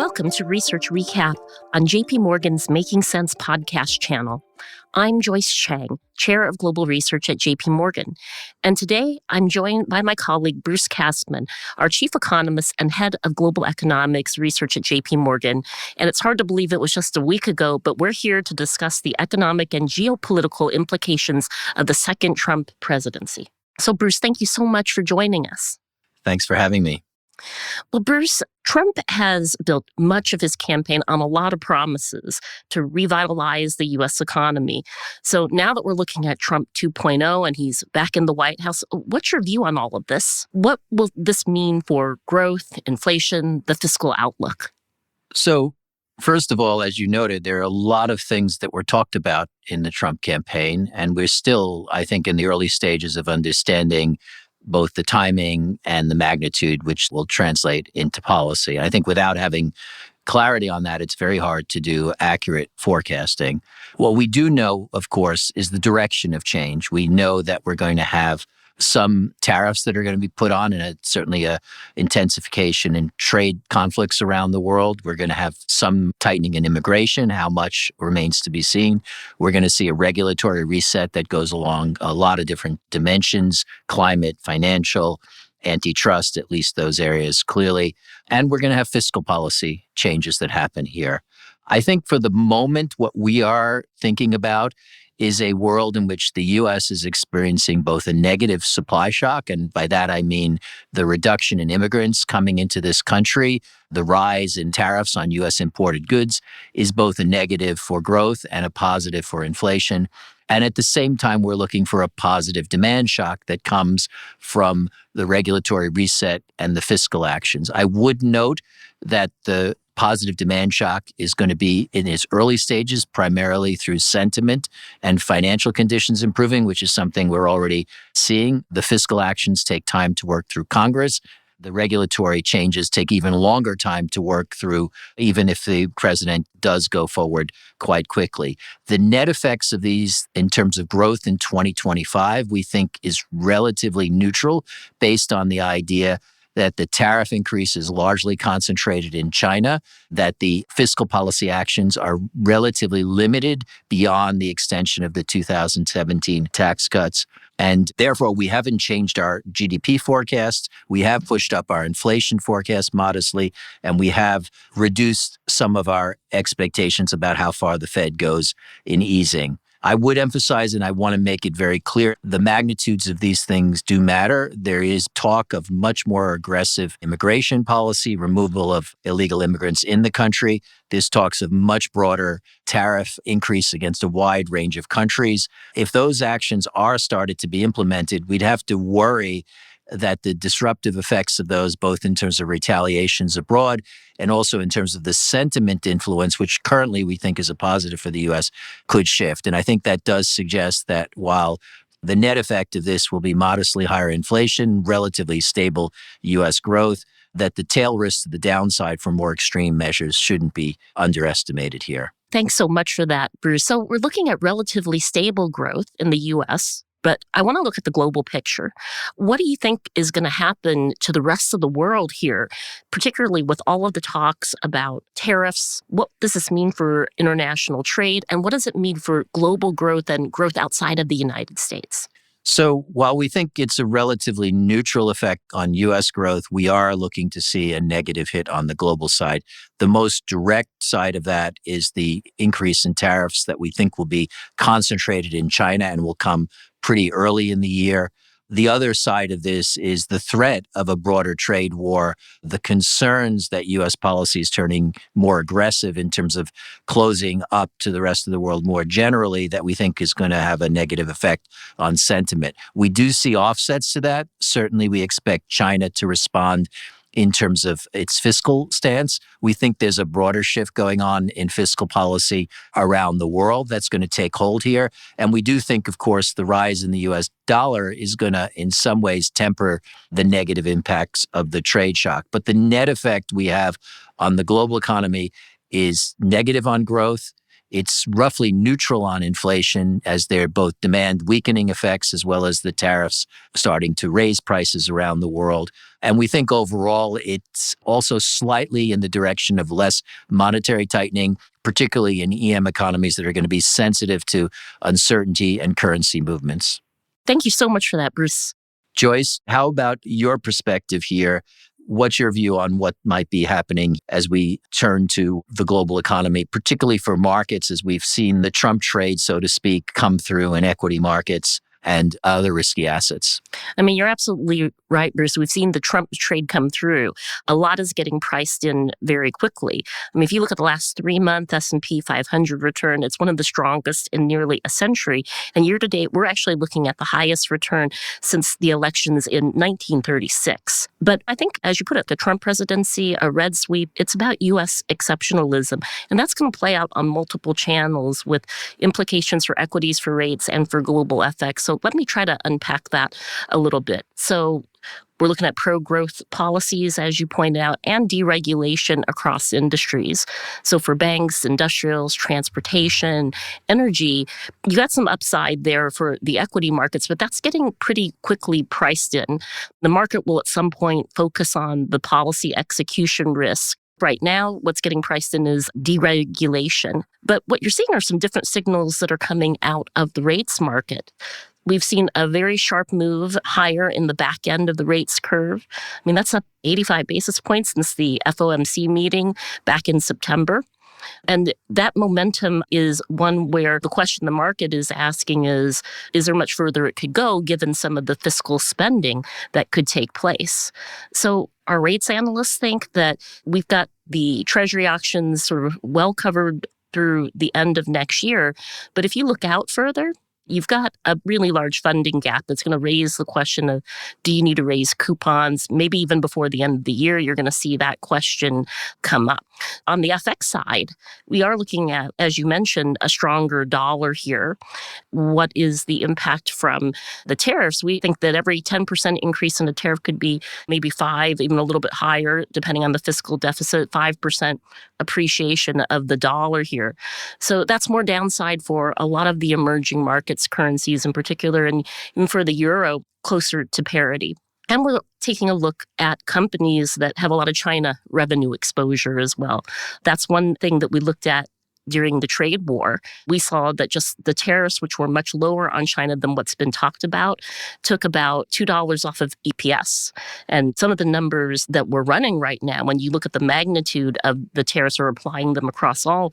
Welcome to Research Recap on JP Morgan's Making Sense podcast channel. I'm Joyce Chang, Chair of Global Research at JP Morgan, and today I'm joined by my colleague Bruce Kasman, our Chief Economist and Head of Global Economics Research at JP Morgan. And it's hard to believe it was just a week ago, but we're here to discuss the economic and geopolitical implications of the second Trump presidency. So Bruce, thank you so much for joining us. Thanks for having me. Well, Bruce, Trump has built much of his campaign on a lot of promises to revitalize the U.S. economy. So now that we're looking at Trump 2.0 and he's back in the White House, what's your view on all of this? What will this mean for growth, inflation, the fiscal outlook? So, first of all, as you noted, there are a lot of things that were talked about in the Trump campaign, and we're still, I think, in the early stages of understanding both the timing and the magnitude, which will translate into policy. I think without having clarity on that, it's very hard to do accurate forecasting. What we do know, of course, is the direction of change. We know that we're going to have some tariffs that are going to be put on, and certainly a intensification in trade conflicts around the world. We're going to have some tightening in immigration. How much remains to be seen. We're going to see a regulatory reset that goes along a lot of different dimensions: climate, financial, antitrust, at least those areas clearly. And we're going to have fiscal policy changes that happen here. I think for the moment, what we are thinking about is a world in which the U.S. is experiencing both a negative supply shock, and by that I mean the reduction in immigrants coming into this country. The rise in tariffs on U.S. imported goods is both a negative for growth and a positive for inflation. And at the same time, we're looking for a positive demand shock that comes from the regulatory reset and the fiscal actions. I would note that the positive demand shock is going to be in its early stages, primarily through sentiment and financial conditions improving, which is something we're already seeing. The fiscal actions take time to work through Congress. The regulatory changes take even longer time to work through, even if the president does go forward quite quickly. The net effects of these in terms of growth in 2025, we think is relatively neutral based on the idea that the tariff increase is largely concentrated in China, that the fiscal policy actions are relatively limited beyond the extension of the 2017 tax cuts. And therefore, we haven't changed our GDP forecasts. We have pushed up our inflation forecast modestly, and we have reduced some of our expectations about how far the Fed goes in easing. I would emphasize, and I want to make it very clear, the magnitudes of these things do matter. There is talk of much more aggressive immigration policy, removal of illegal immigrants in the country. There's talks of much broader tariff increase against a wide range of countries. If those actions are started to be implemented, we'd have to worry that the disruptive effects of those, both in terms of retaliations abroad and also in terms of the sentiment influence, which currently we think is a positive for the U.S., could shift. And I think that does suggest that while the net effect of this will be modestly higher inflation, relatively stable U.S. growth, that the tail risk to the downside for more extreme measures shouldn't be underestimated here. Thanks so much for that, Bruce. So we're looking at relatively stable growth in the U.S., but I want to look at the global picture. What do you think is going to happen to the rest of the world here, particularly with all of the talks about tariffs? What does this mean for international trade? And what does it mean for global growth and growth outside of the United States? So while we think it's a relatively neutral effect on U.S. growth, we are looking to see a negative hit on the global side. The most direct side of that is the increase in tariffs that we think will be concentrated in China and will come pretty early in the year. The other side of this is the threat of a broader trade war, the concerns that U.S. policy is turning more aggressive in terms of closing up to the rest of the world more generally, that we think is going to have a negative effect on sentiment. We do see offsets to that. Certainly, we expect China to respond in terms of its fiscal stance. We think there's a broader shift going on in fiscal policy around the world that's going to take hold here. And we do think, of course, the rise in the U.S. dollar is going to, in some ways, temper the negative impacts of the trade shock. But the net effect we have on the global economy is negative on growth, It's roughly neutral on inflation as they're both demand weakening effects as well as the tariffs starting to raise prices around the world. And we think overall it's also slightly in the direction of less monetary tightening, particularly in EM economies that are going to be sensitive to uncertainty and currency movements. Thank you so much for that, Bruce. Joyce, how about your perspective here? What's your view on what might be happening as we turn to the global economy, particularly for markets, as we've seen the Trump trade, so to speak, come through in equity markets and other risky assets? I mean, you're absolutely right, Bruce. We've seen the Trump trade come through. A lot is getting priced in very quickly. I mean, if you look at the last 3-month S&P 500 return, it's one of the strongest in nearly a century. And year to date, we're actually looking at the highest return since the elections in 1936. But I think, as you put it, the Trump presidency, a red sweep, it's about U.S. exceptionalism. And that's going to play out on multiple channels with implications for equities, for rates, and for global FX. So let me try to unpack that a little bit. So we're looking at pro-growth policies, as you pointed out, and deregulation across industries. So for banks, industrials, transportation, energy, you got some upside there for the equity markets, but that's getting pretty quickly priced in. The market will at some point focus on the policy execution risk. Right now, what's getting priced in is deregulation. But what you're seeing are some different signals that are coming out of the rates market. We've seen a very sharp move higher in the back end of the rates curve. I mean, that's up 85 basis points since the FOMC meeting back in September. And that momentum is one where the question the market is asking is there much further it could go given some of the fiscal spending that could take place? So our rates analysts think that we've got the Treasury auctions sort of well covered through the end of next year. But if you look out further, you've got a really large funding gap that's going to raise the question of, do you need to raise coupons? Maybe even before the end of the year, you're going to see that question come up. On the FX side, we are looking at, as you mentioned, a stronger dollar here. What is the impact from the tariffs? We think that every 10% increase in a tariff could be maybe 5, even a little bit higher, depending on the fiscal deficit, 5% appreciation of the dollar here. So that's more downside for a lot of the emerging markets, currencies in particular, and even for the euro, closer to parity. And we're taking a look at companies that have a lot of China revenue exposure as well. That's one thing that we looked at during the trade war. We saw that just the tariffs, which were much lower on China than what's been talked about, took about $2 off of EPS. And some of the numbers that we're running right now, when you look at the magnitude of the tariffs or applying them across all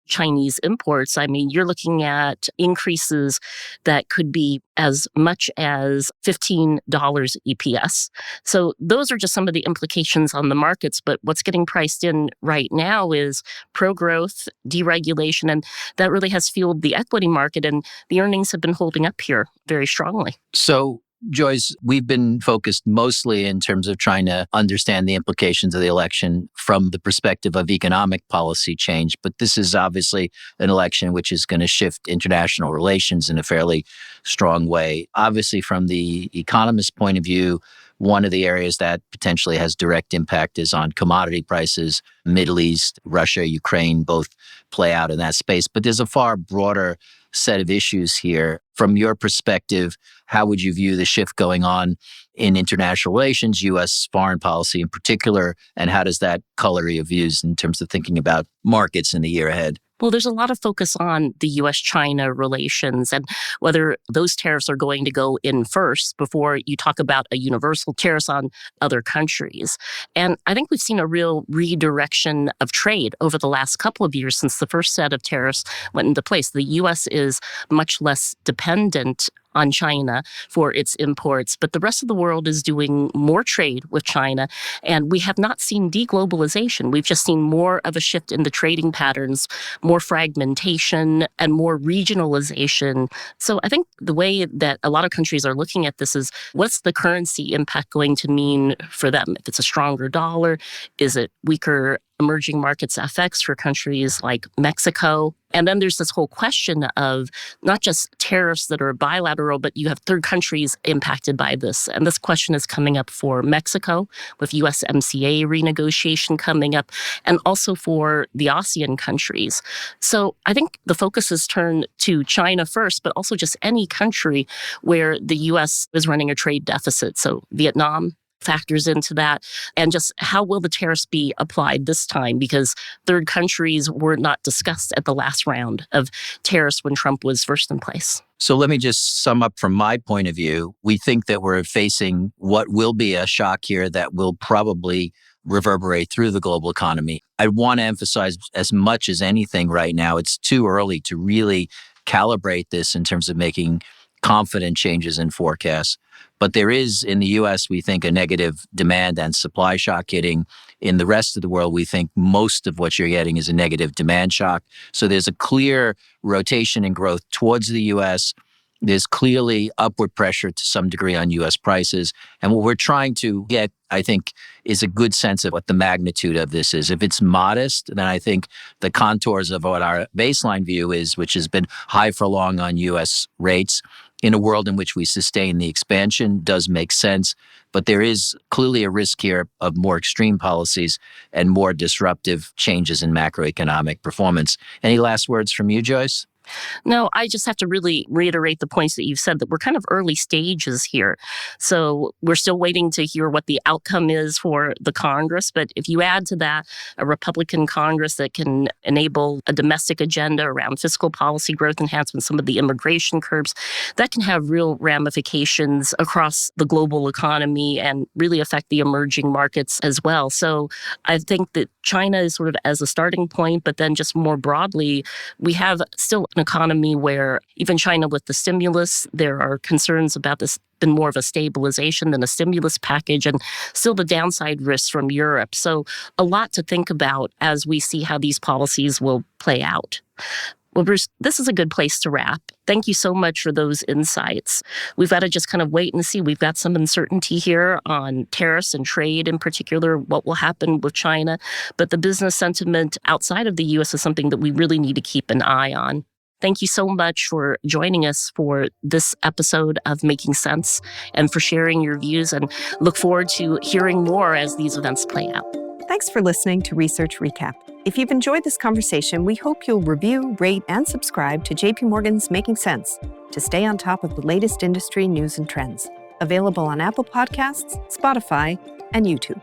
Chinese imports, I mean, you're looking at increases that could be as much as $15 EPS. So those are just some of the implications on the markets. But what's getting priced in right now is pro-growth, deregulation, and that really has fueled the equity market. And the earnings have been holding up here very strongly. So, Joyce, we've been focused mostly in terms of trying to understand the implications of the election from the perspective of economic policy change. But this is obviously an election which is going to shift international relations in a fairly strong way. Obviously, from the economist point of view, one of the areas that potentially has direct impact is on commodity prices. Middle East, Russia, Ukraine both play out in that space. But there's a far broader set of issues here. From your perspective, how would you view the shift going on in international relations, U.S. foreign policy in particular, and how does that color your views in terms of thinking about markets in the year ahead? Well, there's a lot of focus on the U.S.-China relations and whether those tariffs are going to go in first before you talk about a universal tariffs on other countries. And I think we've seen a real redirection of trade over the last couple of years since the first set of tariffs went into place. The U.S. is much less dependent on China for its imports, but the rest of the world is doing more trade with China, and we have not seen deglobalization. We've just seen more of a shift in the trading patterns, more fragmentation, and more regionalization. So I think the way that a lot of countries are looking at this is, what's the currency impact going to mean for them? If it's a stronger dollar, is it weaker emerging markets FX for countries like Mexico. And then there's this whole question of not just tariffs that are bilateral, but you have third countries impacted by this. And this question is coming up for Mexico with USMCA renegotiation coming up, and also for the ASEAN countries. So I think the focus is turned to China first, but also just any country where the U.S. is running a trade deficit. So Vietnam factors into that. And just how will the tariffs be applied this time? Because third countries were not discussed at the last round of tariffs when Trump was first in place. So let me just sum up from my point of view. We think that we're facing what will be a shock here that will probably reverberate through the global economy. I want to emphasize, as much as anything right now, it's too early to really calibrate this in terms of making confident changes in forecasts. But there is, in the U.S., we think, a negative demand and supply shock hitting. In the rest of the world, we think most of what you're getting is a negative demand shock. So there's a clear rotation in growth towards the U.S. There's clearly upward pressure to some degree on U.S. prices. And what we're trying to get, I think, is a good sense of what the magnitude of this is. If it's modest, then I think the contours of what our baseline view is, which has been high for long on U.S. rates, in a world in which we sustain the expansion, does make sense. But there is clearly a risk here of more extreme policies and more disruptive changes in macroeconomic performance. Any last words from you, Joyce? No, I just have to really reiterate the points that you've said, that we're kind of early stages here. So we're still waiting to hear what the outcome is for the Congress. But if you add to that a Republican Congress that can enable a domestic agenda around fiscal policy, growth enhancement, some of the immigration curbs, that can have real ramifications across the global economy and really affect the emerging markets as well. So I think that China is sort of as a starting point, but then just more broadly, we have still an economy where even China with the stimulus, there are concerns about this, been more of a stabilization than a stimulus package, and still the downside risks from Europe. So a lot to think about as we see how these policies will play out. Well, Bruce, this is a good place to wrap. Thank you so much for those insights. We've got to just kind of wait and see. We've got some uncertainty here on tariffs and trade in particular, what will happen with China. But the business sentiment outside of the U.S. is something that we really need to keep an eye on. Thank you so much for joining us for this episode of Making Sense and for sharing your views, and look forward to hearing more as these events play out. Thanks for listening to Research Recap. If you've enjoyed this conversation, we hope you'll review, rate, and subscribe to JP Morgan's Making Sense to stay on top of the latest industry news and trends. Available on Apple Podcasts, Spotify, and YouTube.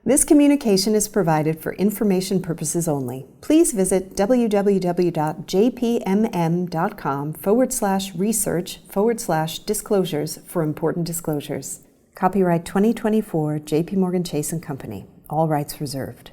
This communication is provided for information purposes only. Please visit www.jpmm.com/research/disclosures for important disclosures. Copyright 2024 JP Morgan Chase & Company. All rights reserved.